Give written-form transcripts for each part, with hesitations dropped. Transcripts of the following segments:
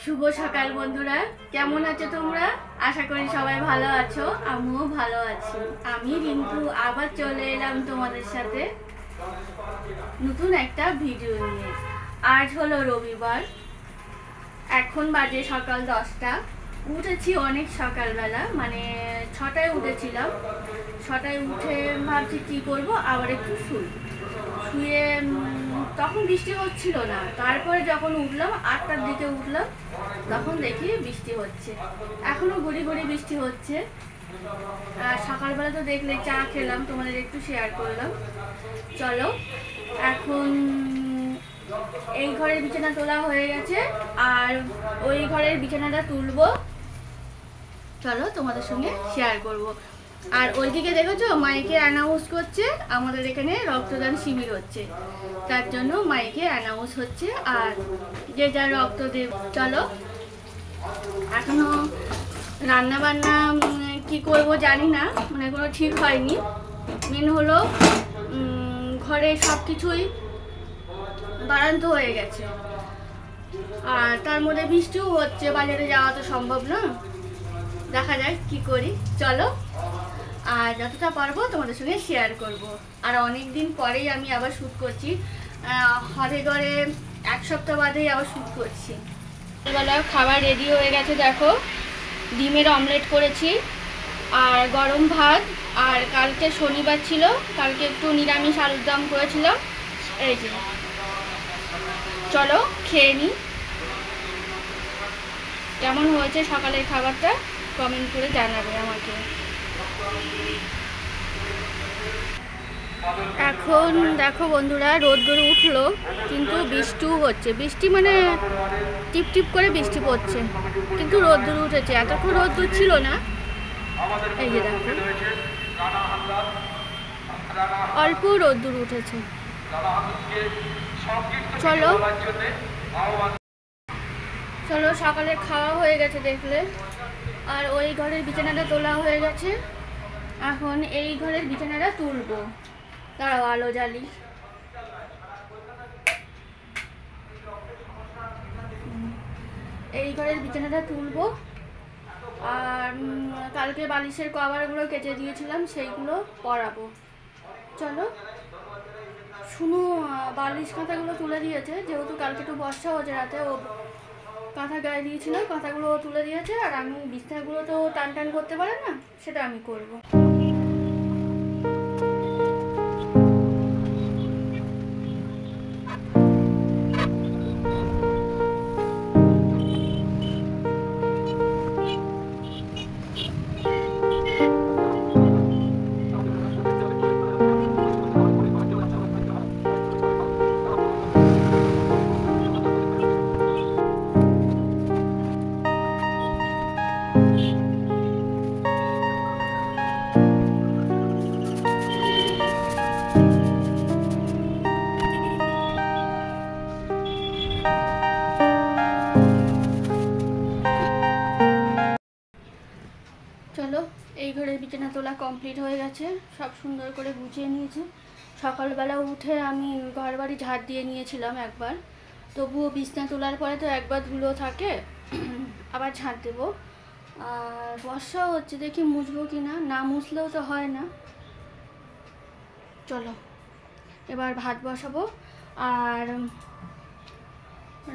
শুভ সকাল বন্ধুরা, কেমন আছো তোমরা? আশা করি সবাই ভালো আছো, আমিও ভালো আছি। আমি রিঙ্কু আবার চলে এলাম তোমাদের সাথে নতুন একটা ভিডিও নিয়ে। আজ হলো রবিবার, এখন বাজে সকাল 10টা। উঠেছি অনেক সকালবেলা, মানে 6টায় উঠেছিলাম। 6টায় উঠে ভাবছি কী করবো, আবার একটু শুয়ে তখন বৃষ্টি হচ্ছিল না। তারপরে যখন উঠলাম 8টার দিকে উঠলাম, তখন দেখি বৃষ্টি হচ্ছে। এখনো গুড়ি গুড়ি বৃষ্টি হচ্ছে। আর সকালবেলা তো দেখলে চা খেলাম, তোমাদের একটু শেয়ার করলাম। চলো, এখন এই ঘরের বিছানা তোলা হয়ে গেছে, আর ওই ঘরের বিছানাটা তুলবো। চলো তোমাদের সঙ্গে শেয়ার করব। আর ওইদিকে দেখেছো, মাইকে অ্যানাউন্স করছে আমাদের এখানে রক্তদান শিবির হচ্ছে, তার জন্য মাইকে অ্যানাউন্স হচ্ছে আর যে যা রক্ত দেব। চলো, এখনো রান্না বান্না কি করব জানি না, মানে কোনো ঠিক হয়নি। মেন হলো ঘরে সব কিছুই বাড়ান্ত হয়ে গেছে, আর তার মধ্যে বৃষ্টিও হচ্ছে, বাজারে যাওয়া তো সম্ভব না। দেখা যাক কি করি। চলো, আর যতটা পারবো তোমাদের সঙ্গে শেয়ার করব। আর অনেক দিন পরেই আমি আবার শ্যুট করছি, ঘরে ঘরে 1 সপ্তাহ বাদেই আবার শ্যুট করছি। সকালবেলা খাবার রেডি হয়ে গেছে, দেখো ডিমের অমলেট করেছি আর গরম ভাত। আর কালকে শনিবার ছিল, কালকে একটু নিরামিষ আলুর দম করেছিলাম। এই যে, চলো খেয়ে নিই। কেমন হয়েছে সকালের খাবারটা কমেন্ট করে জানাবে আমাকে। এখন দেখো বন্ধুরা, রোদ্দুর উঠলো কিন্তু বৃষ্টিও হচ্ছে। বৃষ্টি মানে টিপ টিপ করে বৃষ্টি পড়ছে, কিন্তু রোদ্দুর উঠেছে। এতক্ষণ রোদ্দুর ছিল না। এই যে দেখো, অল্প রোদ্দুর উঠেছে। চলো চলো, সকালে খাওয়া হয়ে গেছে দেখলে, আর ওই ঘরের বিছানাটা তোলা হয়ে গেছে। এখন এই ঘরের বিছানাটা তুলবো। দাঁড়াও, আলো জ্বালি। এই ঘরের বিছানাটা তুলবো, আর কালকে বালিশের কভারগুলো কেচে দিয়েছিলাম, সেইগুলো পরাবো। চলো, শুনু বালিশ কাঁথাগুলো তুলে দিয়েছে, যেহেতু কালকে একটু বর্ষা হচ্ছে রাতে, ও কাঁথা গায়ে দিয়েছিল, কাঁথাগুলো তুলে দিয়েছে। আর আমি বিছানাগুলো তো টান টান করতে পারে না, সেটা আমি করব। চলো, এই ঘরের বিছানা তোলা কমপ্লিট হয়ে গেছে, সব সুন্দর করে গুছিয়ে নিয়েছি। সকালবেলা উঠে আমি ঘর বাড়ি ঝাড় দিয়ে নিয়েছিলাম একবার, তবুও বিছানা তোলার পরে তো একবার ধুলো থাকে, আবার ঝাড় দেবো। আর বর্ষা হচ্ছে, দেখি মুছবো কি না, না মুছলেও তো হয় না। চলো, এবার ভাত বসাবো আর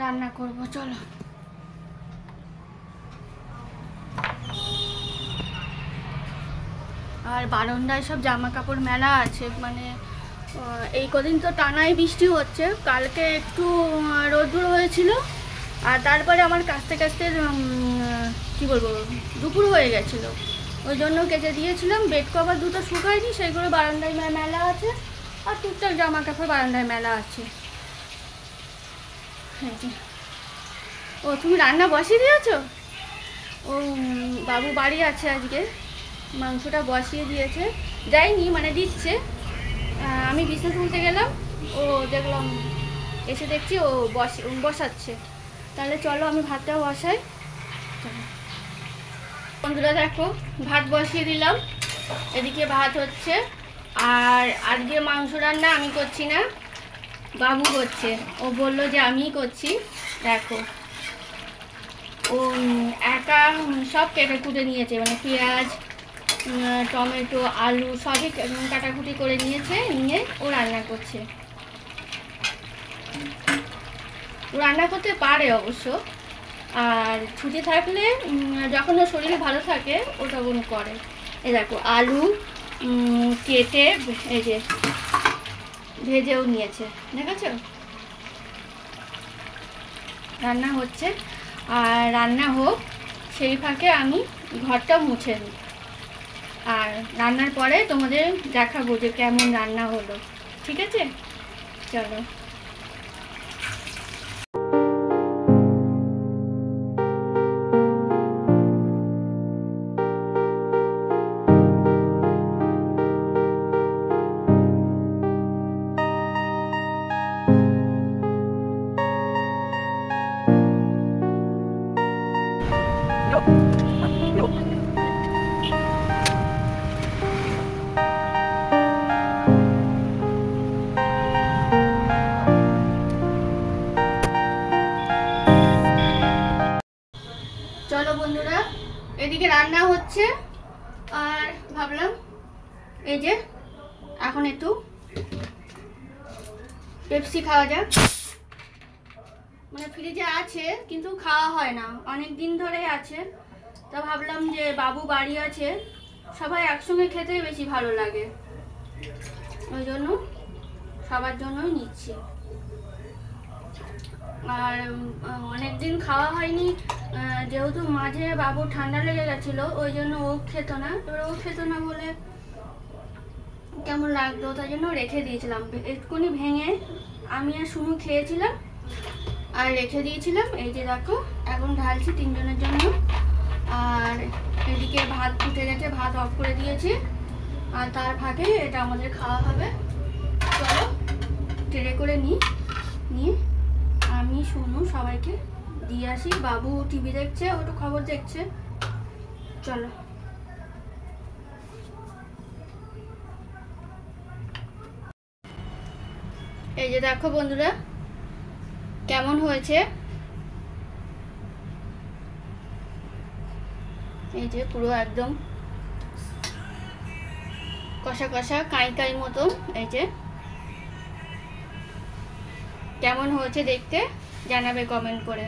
রান্না করব। চলো, আর বারান্দায় সব জামা কাপড় মেলা আছে, মানে এই কদিন তো টানাই বৃষ্টি হচ্ছে। কালকে একটু রোদ্দুর হয়েছিল, আর তারপরে আমার কাচতে কাচতে কী বলবো, দুপুর হয়ে গেছিলো, ওই জন্য কেচে দিয়েছিলাম। বেড কভার দুটো শুকায়নি, সেইগুলো বারান্দায় মেলা আছে, আর টুকটাক জামা কাপড় বারান্দায় মেলা আছে। ও, তুমি রান্না বসিয়ে দিয়েছো? ও, বাবু বাড়ি আছে আজকে, মাংসটা বসিয়ে দিয়েছে, যায়নি মানে দিচ্ছে। আমি বিছানা তুলতে গেলাম, ও দেখলাম, এসে দেখছি ও বসাচ্ছে। তাহলে চলো আমি ভাতটা বসাই। বন্ধুরা দেখো, ভাত বসিয়ে দিলাম, এদিকে ভাত হচ্ছে। আর আজকে মাংস রান্না আমি করছি না, বাবু করছে। ও বললো যে আমিই করছি। দেখো ও একা সব কেটে কুটে নিয়েছে, মানে পেঁয়াজ, টমেটো, আলু সবই কাটাকুটি করে নিয়েছে, নিয়ে ও রান্না করছে। ও রান্না করতে পারে অবশ্য, আর ছুটি থাকলে যখন ওর শরীর ভালো থাকে ও তখন করে। এই দেখো আলু কেটে এই যে ভেজেও নিয়েছে, দেখেছো? রান্না হচ্ছে, আর রান্না হোক সেই ফাঁকে আমি ঘরটা মুছে নিই, আর রান্নার পরে তোমাদের দেখাবো যে কেমন রান্না হলো। ঠিক আছে, চলো। চলো বন্ধুরা, এদিকে রান্না হচ্ছে, আর ভাবলাম এই যে এখন একটু পেপসি খাওয়া যাক। মানে ফ্রিজে আছে কিন্তু খাওয়া হয় না, অনেক দিন ধরে আছে, তা ভাবলাম যে বাবু বাড়ি আছে, সবাই একসঙ্গে খেতে বেশি ভালো লাগে, ওই জন্য সবার জন্যই নিচ্ছি। আর অনেকদিন খাওয়া হয়নি, যেহেতু মাঝে বাবু ঠান্ডা লেগে গেছিলো, ওই জন্য ও খেত না। এবার ও খেত না বলে কেমন লাগতো, তাই জন্য রেখে দিয়েছিলাম। একটুখানি ভেঙে আমি আর সুমু খেয়েছিলাম আর রেখে দিয়েছিলাম। এই যে দেখো এখন ঢালছি তিনজনের জন্য। আর এদিকে ভাত ফুটে গেছে, ভাত অফ করে দিয়েছি, আর তার ফাঁকে এটা আমাদের খাওয়া হবে। চলো ট্রে করে নিয়ে আমি শুনু সবাইকে দিয়ে আসি। বাবু টিভি দেখছে, ও একটু খবর দেখছে। চলো। এই যে দেখো বন্ধুরা কেমন হয়েছে, এই যে পুরো একদম কষা কষা কাই কাই মতো। এই যে কেমন হয়েছে দেখতে জানাবে কমেন্ট করে।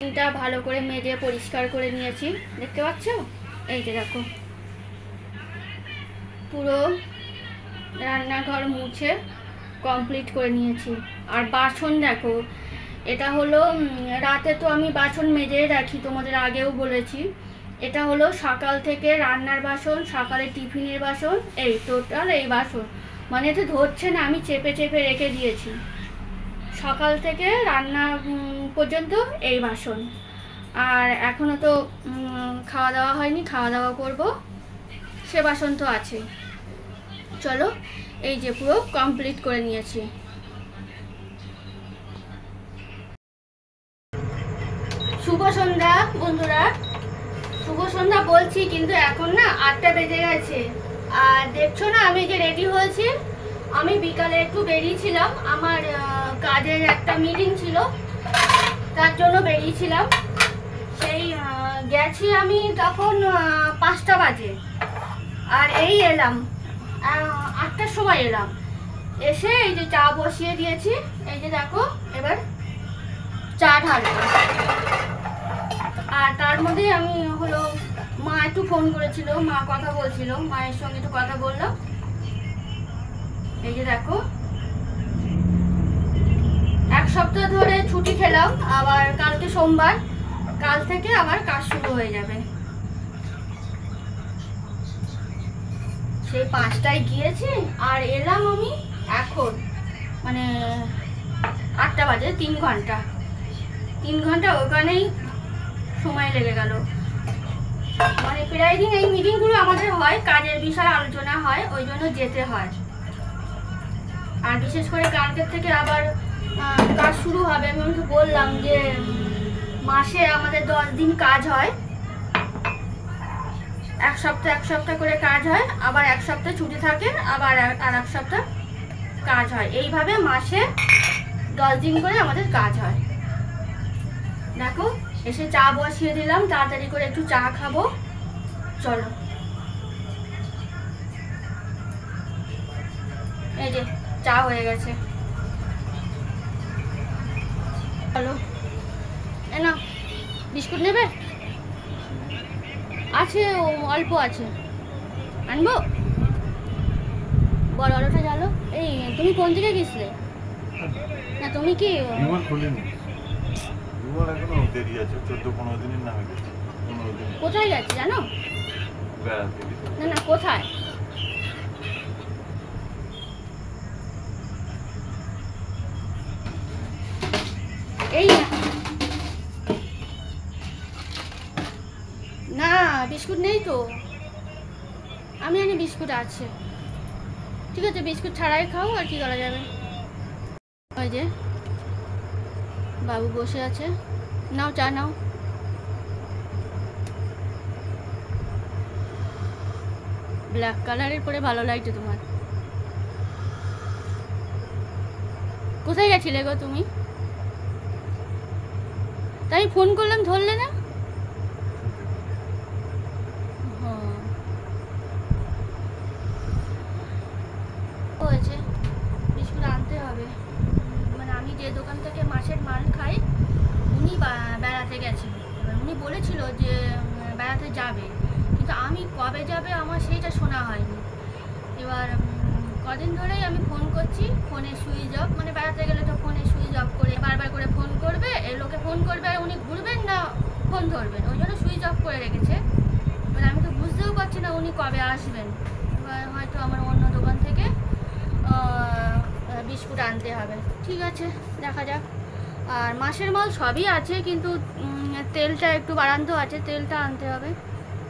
এটা ভালো করে মেজে পরিষ্কার করে নিয়েছি, দেখতে পাচ্ছ? এই যে দেখো পুরো রান্নাঘর মুছে কমপ্লিট করে নিয়েছি। আর বাসন দেখো, এটা হলো রাতে তো আমি বাসন মেজে রাখি, তোমাদের আগেও বলেছি। এটা হলো সকাল থেকে রান্নার বাসন, সকালে টিফিনের বাসন, এই টোটাল এই বাসন, মানে এতে ধরছে না, আমি চেপে চেপে রেখে দিয়েছি। সকাল থেকে রান্না পর্যন্ত এই বাসন। আর এখনও তো খাওয়া দাওয়া হয়নি, খাওয়া দাওয়া করব, সে বাসন তো আছে। চলো এই যে পুরো কমপ্লিট করে নিয়েছি। শুভ সন্ধ্যা বন্ধুরা, শুভ সন্ধ্যা বলছি কিন্তু এখন না 8টা বেজে গেছে। আর দেখছো না আমি যে রেডি হয়েছি, আমি বিকালে একটু বেরিয়েছিলাম, আমার কাজের একটা মিটিং ছিল, তার জন্য বেরিয়েছিলাম। সেই গেছি আমি তখন 5টা বাজে, আর এই এলাম 8টার সময় এলাম। এসে এই যে চা বসিয়ে দিয়েছি, এই যে দেখো এবার চা ঢালবো। আর তার মধ্যে আমি হলো মা একটু ফোন করেছিল, মা কথা বলছিল, মায়ের সঙ্গে একটু কথা বললাম। এই যে দেখো 1 সপ্তাহ ধরে ছুটি খেলাম, আবার কালকে সোমবার, কাল থেকে আবার কাজ শুরু হয়ে যাবে। সেই 5টায় গিয়েছি আর এলাম আমি এখন, মানে 8টা বাজে, 3 ঘন্টা। 3 ঘন্টা ওখানেই সময় লেগে গেল। মানে প্রায় দিন এই মিটিংগুলো আমাদের হয়, কাজের বিষয়ে আলোচনা হয়, ওই জন্য যেতে হয়। আর বিশেষ করে কালকের থেকে আবার কাজ শুরু হবে। আমি তো বললাম যে মাসে আমাদের 10 দিন কাজ হয়, 1 সপ্তাহ করে কাজ হয়, আবার 1 সপ্তাহ ছুটি থাকে, আবার আর 1 সপ্তাহ কাজ হয়। এইভাবে মাসে 10 দিন করে আমাদের কাজ হয়। দেখো এসে চা বসিয়ে দিলাম, তাড়াতাড়ি করে একটু চা খাবো। চলো, এই যে চা হয়ে গেছে। চলো, এ না বিস্কুট নেবে? আছে, অল্প আছে, আনবো। বড় আলোটা জ্বালো। এই তুমি কোন দিকে গেছিলে? না তুমি কি বিমল খুলিনি, বিমল এখনো দেরি আছে, 14-15 দিনের নামে গেছে। কোথায় গেছে জানো? বেড়াতে। না না কোথায়? এই না বিস্কুট নেই তো, আমি জানি বিস্কুট আছে। ঠিক আছে, বিস্কুট ছাড়াই খাও, আর কি করা যাবে। ওই যে বাবু বসে আছে, নাও চা নাও। ব্ল্যাক কালারের পরে ভালো লাগছে তোমার। কোথায় গেছিলে গো তুমি? তাই ফোন করলাম ধরলে না। হয়েছে, বিস্কুট আনতে হবে। মানে আমি যে দোকান থেকে মাছের মাল খাই, উনি বেড়াতে গেছেন। এবার উনি বলেছিল যে বেড়াতে যাবে, কিন্তু আমি কবে যাবে আমার সেইটা শোনা হয়নি। এবার কদিন ধরেই আমি ফোন করছি, ফোনে সুইচ অফ। মানে বেড়াতে গেলে তো ফোনে সুইচ অফ করে বারবার করে ফোন করবে, এই লোকে ফোন করবে আর উনি ঘুরবেন না ফোন ধরবেন, ওই জন্য সুইচ অফ করে রেখেছে। এবার আমি তো বুঝতেও পারছি না উনি কবে আসবেন। এবার হয়তো আমার অন্য দোকান থেকে বিস্কুট আনতে হবে। ঠিক আছে, দেখা যাক। আর মাছের মাল সবই আছে, কিন্তু তেলটা একটু বাড়ান্ত আছে, তেলটা আনতে হবে,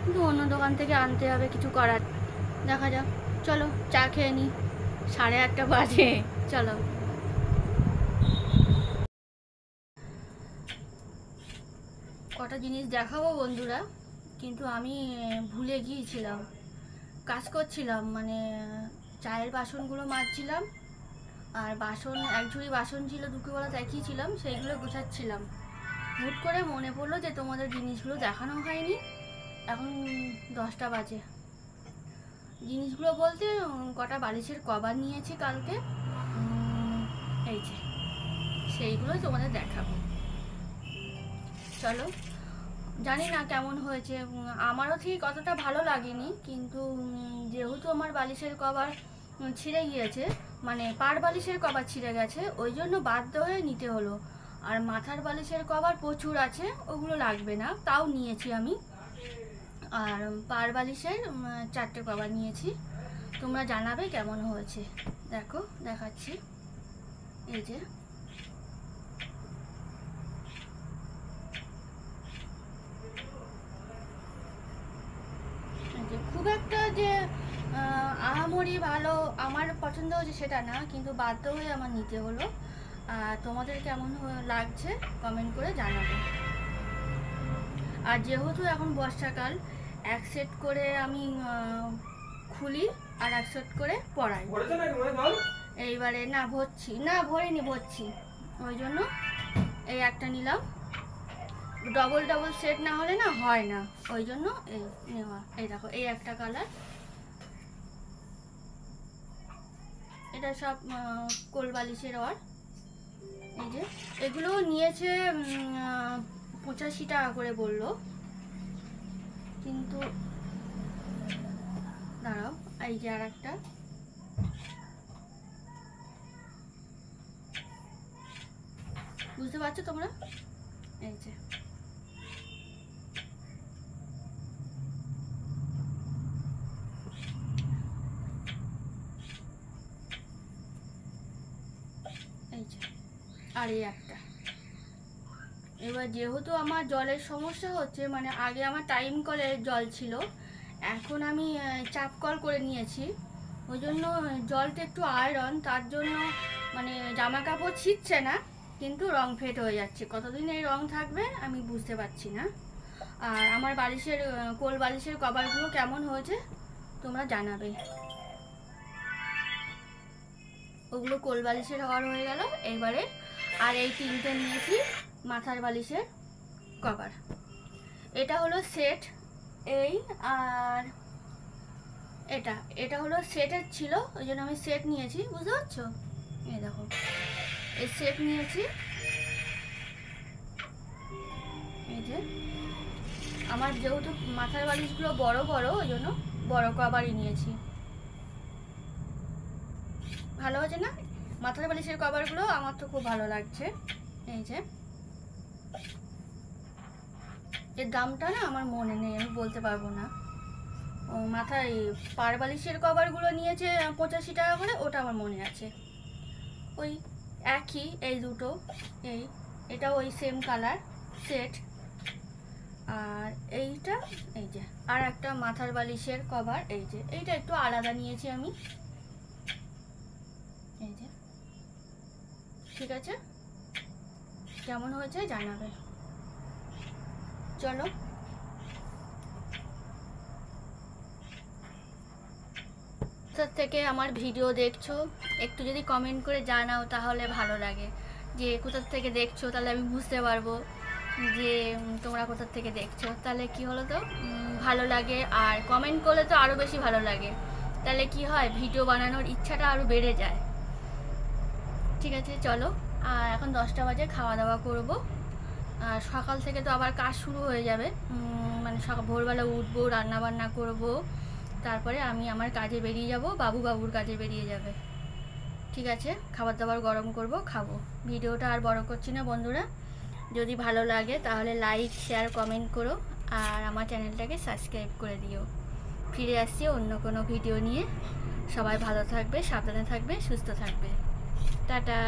কিন্তু অন্য দোকান থেকে আনতে হবে, কিছু করার। দেখা যাক, চলো চা খেয়ে নিই, 8:30 বাজে। চলো, কটা জিনিস দেখাবো বন্ধুরা, কিন্তু আমি ভুলে গিয়েছিলাম। কাজ করছিলাম, মানে চায়ের বাসনগুলো মাজছিলাম, আর বাসন এক ঝুড়ি বাসন ছিল, দুপুরবেলা দেখিয়েছিলাম, সেইগুলো গোছাচ্ছিলাম। হুট করে মনে পড়লো যে তোমাদের জিনিসগুলো দেখানো হয়নি। এখন 10টা বাজে। জিনিসগুলো বলতে কটা বালিশের কভার নিয়েছি কালকে, এই যে সেইগুলোই তোমাদের দেখাবো। চলো, জানি না কেমন হয়েছে, আমারও ঠিক অতটা ভালো লাগেনি, কিন্তু যেহেতু আমার বালিশের কভার ছিঁড়ে গিয়েছে, মানে পাড় বালিশের কভার ছিঁড়ে গেছে, ওই জন্য বাধ্য হয়ে নিতে হলো। আর মাথার বালিশের কভার প্রচুর আছে, ওগুলো লাগবে না, তাও নিয়েছি আমি। আর পাড় বালিশের 4টে কভার নিয়েছি। তোমরা জানাবে কেমন হয়েছে। দেখো দেখাচ্ছি, এই যে খুব একটা যে আহামরি ভালো আমার পছন্দ হয়েছে সেটা না, কিন্তু বাধ্য হয়ে আমার নিতে হলো। তোমাদের কেমন লাগছে কমেন্ট করে জানাবে। আর যেহেতু এখন বর্ষাকাল, এক সেট করে আমি খুলি আর এক সেট করে পরাই। এইবারে না ভরছি, না ভরিনি, ভরছি, ওই জন্য এই একটা নিলাম। ডবল ডবল সেট না হলে না হয় না, ওই জন্য এই নেওয়া। এই দেখো, এই একটা কালার, এটা সব কোল বালিশের ওর। এই যে এগুলো নিয়েছে 85 টাকা করে বললো, কিন্তু দাঁড়াও, এই যে আর একটা, বুঝতে পারছো তোমরা? এই যে আর এই একটা। এবার যেহেতু আমার জলের সমস্যা হচ্ছে, মানে আগে আমার টাইম কলের জল ছিল, এখন আমি চাপ কল করে নিয়েছি, ওই জন্য জলটা একটু আয়রন, তার জন্য মানে জামা কাপড় ছিটছে না, কিন্তু রং ফেড হয়ে যাচ্ছে। কতদিন এই রং থাকবে আমি বুঝতে পারছি না। আর আমার বালিশের কোল বালিশের কভারগুলো কেমন হয়েছে তোমরা জানাবে। ওগুলো কোল বালিশের হওয়ার হয়ে গেল। এবারে আর এই 3টে নিয়েছি মাথার বালিশের, কভার। এটা হলো সেট, এই আর এটা হলো সেটের ছিল, ওই জন্য আমি সেট নিয়েছি, বুঝতে পারছো? এই দেখো, এই সেট নিয়েছি। এই যে আমার যেহেতু মাথার বালিশগুলো বড় বড়, ওই জন্য বড় কভারই নিয়েছি। ভালো আছে না মাথার বালিশের কভারগুলো? আমার তো খুব ভালো লাগছে। এই যে এর দামটা না আমার মনে নেই, আমি বলতে পারবো না। ও মাথায় পার বালিশের কভারগুলো নিয়েছে 85 টাকা করে, ওটা আমার মনে আছে। ওই একই, এই দুটো, এটা ওই সেম কালার সেট। আর এইটা, এই যে আর একটা মাথার বালিশের কভার, এই যে এইটা একটু আলাদা নিয়েছি আমি। এই যে, ঠিক আছে, কেমন হয়েছে জানাবে। চলো, কোথা থেকে আমার ভিডিও দেখছো একটু যদি কমেন্ট করে জানাও তাহলে ভালো লাগে, যে কোথা থেকে দেখছো, তাহলে আমি বুঝতে পারবো যে তোমরা কোথা থেকে দেখছো। তাহলে কি হলো তো ভালো লাগে, আর কমেন্ট করলে তো আরও বেশি ভালো লাগে। তাহলে কি হয়, ভিডিও বানানোর ইচ্ছাটা আরও বেড়ে যায়। ঠিক আছে, চলো। আর এখন 10টা বাজে, খাওয়া দাওয়া করব। আর সকাল থেকে তো আবার কাজ শুরু হয়ে যাবে, মানে ভোরবেলা উঠবো, রান্না বান্না করব, তারপরে আমি আমার কাজে বেরিয়ে যাব, বাবুর কাজে বেরিয়ে যাবে। ঠিক আছে, খাবার দাবার গরম করব, খাবো। ভিডিওটা আর বড় করছি না বন্ধুরা, যদি ভালো লাগে তাহলে লাইক শেয়ার কমেন্ট করো, আর আমার চ্যানেলটাকে সাবস্ক্রাইব করে দিও। ফিরে আসছি অন্য কোনো ভিডিও নিয়ে। সবাই ভালো থাকবে, সাবধানে থাকবে, সুস্থ থাকবে। টাটা।